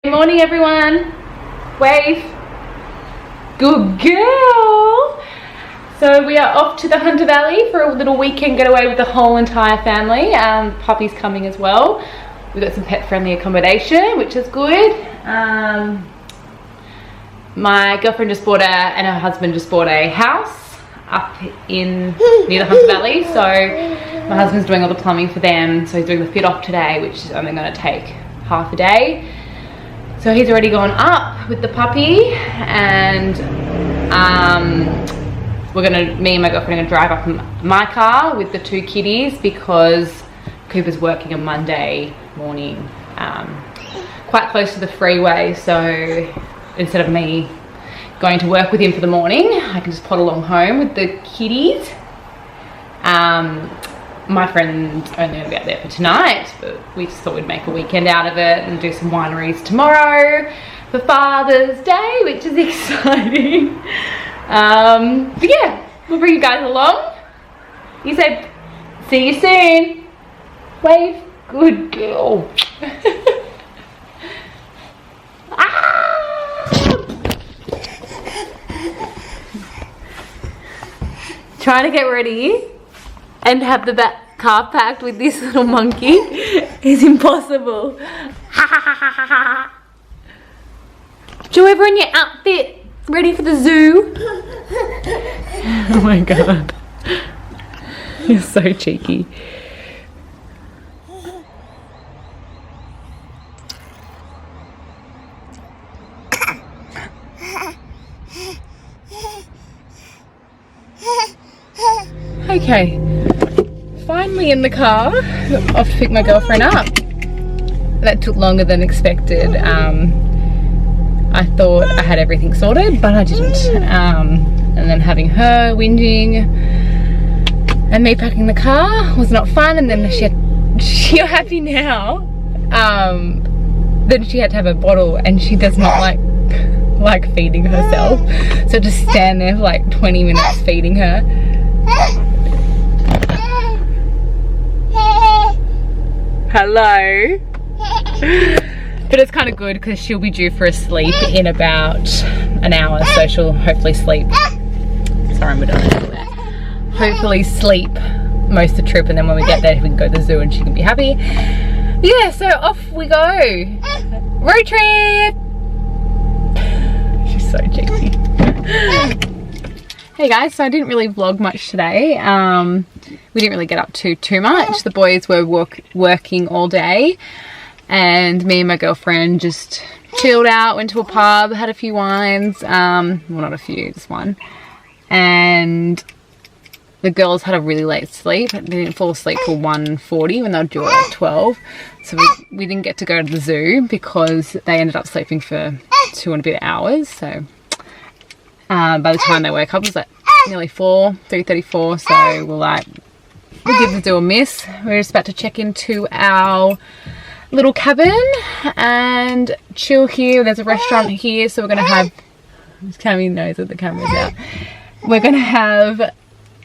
Good morning, everyone. Wave. Good girl. So we are off to the Hunter Valley for a little weekend getaway with the whole entire family. Puppy's coming as well. We've got some pet-friendly accommodation, which is good. My girlfriend just bought and her husband just bought a house up near the Hunter Valley. So my husband's doing all the plumbing for them. So he's doing the fit off today, which is only going to take half a day. So he's already gone up with the puppy, and me and my girlfriend are gonna drive up in my car with the two kitties because Cooper's working on Monday morning, quite close to the freeway. So instead of me going to work with him for the morning, I can just pot along home with the kitties. My friend's only going to be out there for tonight, but we just thought we'd make a weekend out of it and do some wineries tomorrow for Father's Day, which is exciting. But yeah, we'll bring you guys along. You said, see you soon. Wave. Good girl. Trying to get ready and have the car packed with this little monkey is impossible. Show everyone your outfit, ready for the zoo. Oh my god, you're so cheeky. Okay, finally in the car, off to pick my girlfriend up. That took longer than expected. I thought I had everything sorted, but I didn't. And then having her whinging and me packing the car was not fun. And then you're happy now. Then she had to have a bottle, and she does not like feeding herself. So just stand there for like 20 minutes feeding her. Hello. But it's kind of good because she'll be due for a sleep in about an hour, so she'll hopefully sleep. Sorry, I'm there. Hopefully sleep most of the trip, and then when we get there we can go to the zoo and she can be happy. Yeah, so off we go. Road trip. She's so cheeky. Hey guys, so I didn't really vlog much today. We didn't really get up to too much. The boys were working all day, and me and my girlfriend just chilled out, went to a pub, had a few wines. Well, not a few, just one. And the girls had a really late sleep. They didn't fall asleep till 1:40 when they were due at 12. So we didn't get to go to the zoo because they ended up sleeping for 2 and a bit hours. So by the time they woke up, it was like nearly 3:34. So we'll give the zoo a miss. We're just about to check into our little cabin and chill here. There's a restaurant here, so we're gonna have, Cammy knows that the camera's out. We're gonna have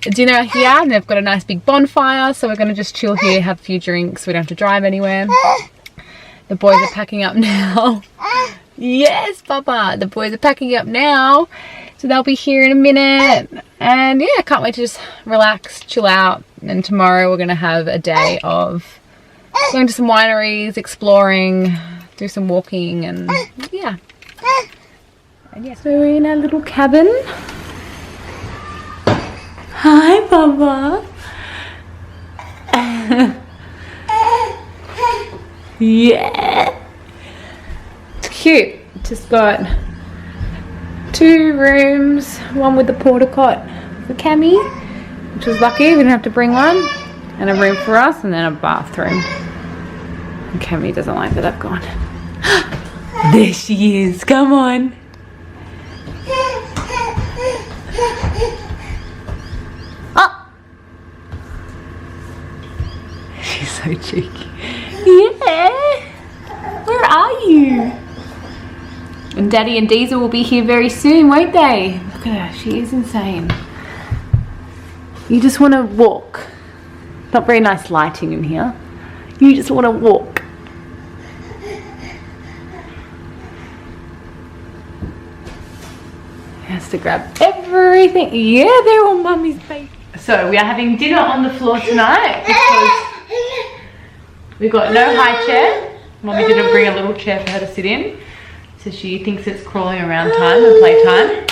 dinner here, and they've got a nice big bonfire, so we're gonna just chill here, have a few drinks. We don't have to drive anywhere. The boys are packing up now. Yes, Papa, the boys are packing up now, so they'll be here in a minute. And yeah, I can't wait to just relax, chill out. And tomorrow we're gonna have a day of going to some wineries, exploring, do some walking, and yeah. So we're in our little cabin. Hi, Papa. Yeah. It's cute. Just got 2 rooms, one with the porta cot for Cammy, which was lucky, we didn't have to bring one, and a room for us, and then a bathroom. And Cammy doesn't like that I've gone. There she is, come on. Oh! She's so cheeky. Yeah! Where are you? And Daddy and Diesel will be here very soon, won't they? Look at her, she is insane. You just want to walk. Not very nice lighting in here. You just want to walk. has to grab everything. Yeah, they're all mummy's baby. So we are having dinner on the floor tonight because we've got no high chair. Mommy didn't bring a little chair for her to sit in. So she thinks it's crawling around time and playtime.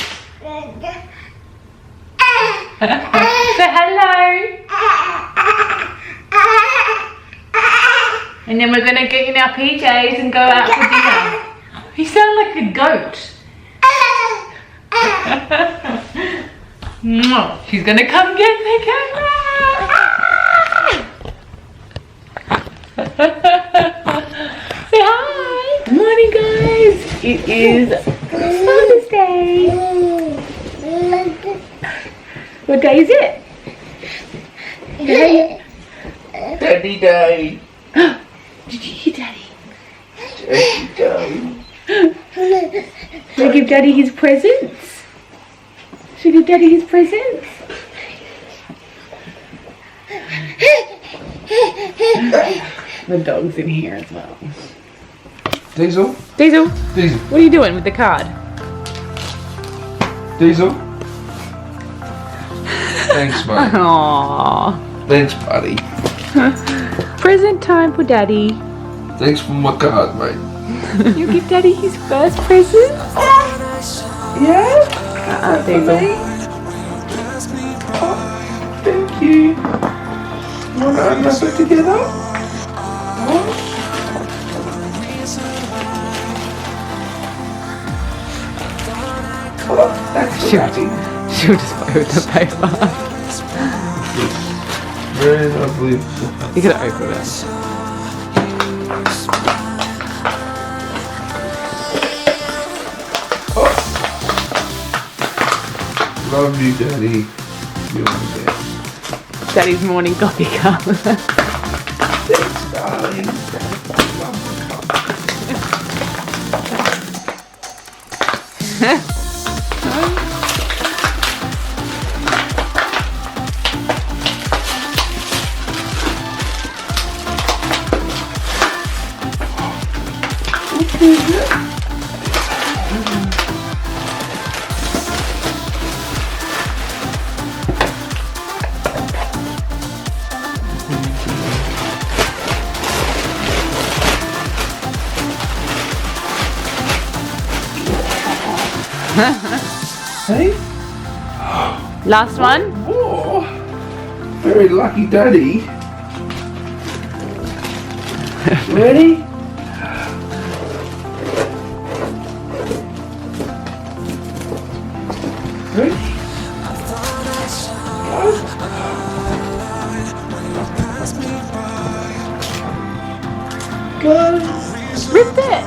Say hello. And then we're gonna get in our PJs and go out for dinner. You sound like a goat. She's gonna come get the camera. Say hi. Morning, guys. It is Father's Day. What day is it? Daddy Day. Did you hear Daddy? Daddy Day. Should I give Daddy his presents? Should I give Daddy his presents? The dog's in here as well. Diesel. Diesel, Diesel. what are you doing with the card? Diesel. Thanks, mate. Aww. Thanks, buddy. Present time for Daddy. Thanks for my card, mate. You give Daddy his first present? Yeah? Diesel. Oh, thank you. Want to open it together? Oh, that's happy. She'll just play with the paper. Very lovely. You gotta open it. Love you, Daddy. You're the best. Daddy's morning coffee cup. Thanks, darling. Love the cup. Hey? Last one? Oh, very lucky daddy. Ready? Ready? Go. Ripped it!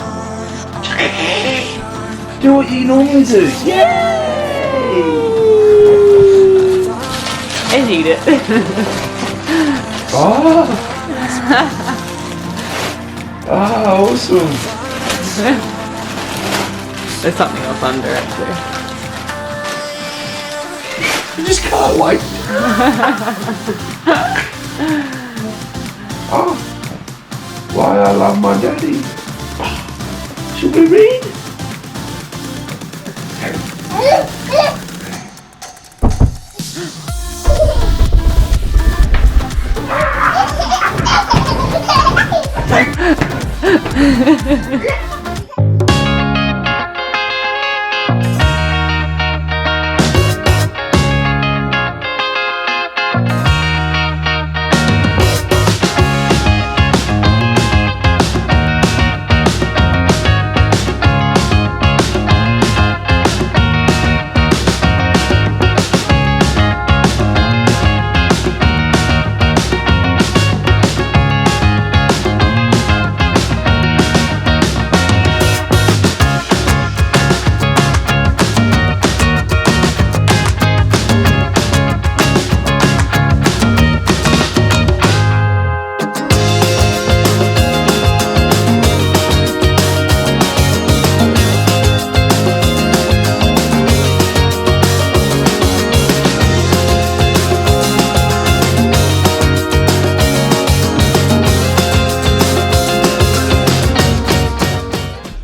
Do what you normally do. Yay! And eat it. Oh. Oh, awesome. There's something else under actually. You just can't wait. Oh, why I love my daddy. Should we read?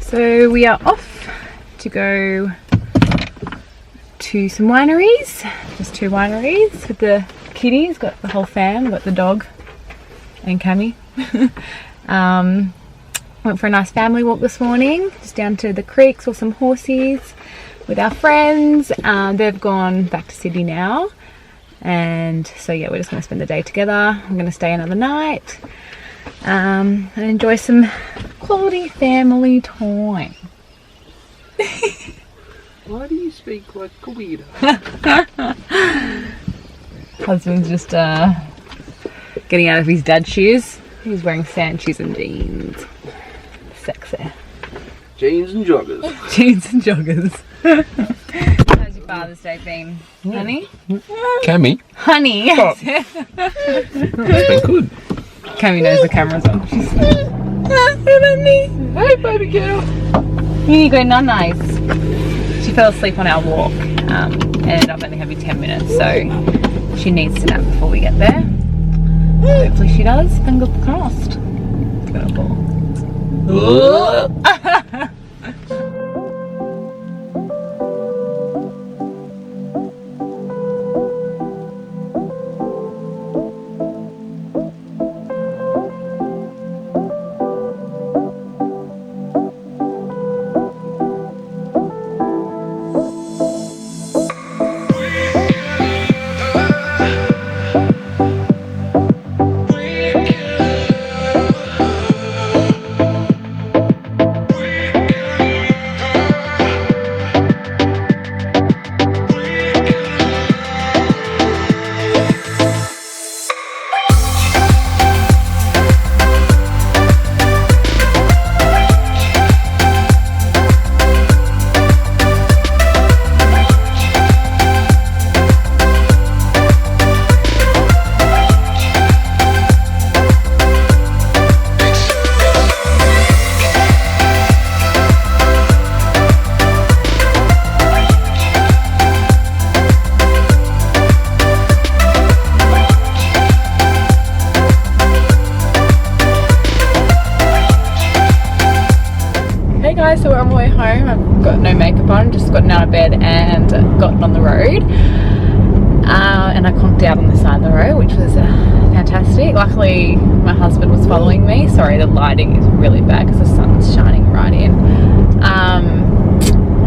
So we are off to go to some wineries, just 2 wineries with the kiddies, got the whole fam, got the dog and Cammy. Went for a nice family walk this morning, just down to the creek, saw some horsies with our friends. They've gone back to Sydney now, and so yeah, we're just going to spend the day together. I'm going to stay another night and enjoy some quality family time. Why do you speak like a weirdo? Husband's just getting out of his dad's shoes. He's wearing sand shoes and jeans. Sexy. Jeans and joggers. Jeans and joggers. How's your Father's Day been, honey? Cammy. Honey. Oh. It's been good. Cammy knows the camera's on. She's like, honey. Hey, baby girl. You need to go nice. She fell asleep on our walk. Ended up only having 10 minutes, so she needs to nap before we get there. Hopefully she does. Fingers crossed. Good ball. So we're on my way home. I've got no makeup on, just gotten out of bed and gotten on the road. And I conked out on the side of the road, which was fantastic. Luckily, my husband was following me. Sorry, the lighting is really bad because the sun's shining right in.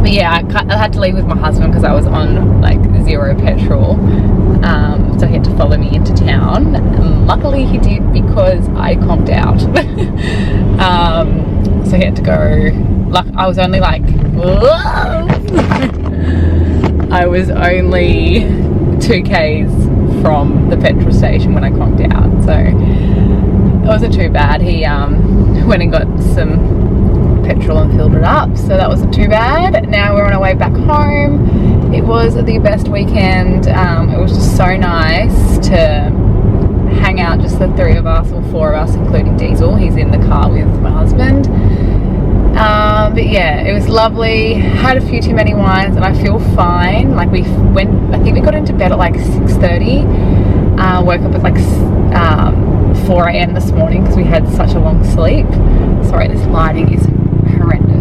But yeah, I had to leave with my husband because I was on like 0 petrol. So he had to follow me into town. And luckily he did because I conked out. So he had to go. I was only like, I was only 2 k's from the petrol station when I conked out, so it wasn't too bad. He went and got some petrol and filled it up, so that wasn't too bad. Now we're on our way back home. It was the best weekend. It was just so nice to hang out, just the 3 of us, or 4 of us including Diesel. He's in the car with my husband. But yeah, it was lovely. Had a few too many wines and I feel fine. Like I think we got into bed at like 6:30. Woke up at like 4 a.m. this morning because we had such a long sleep. Sorry, this lighting is horrendous.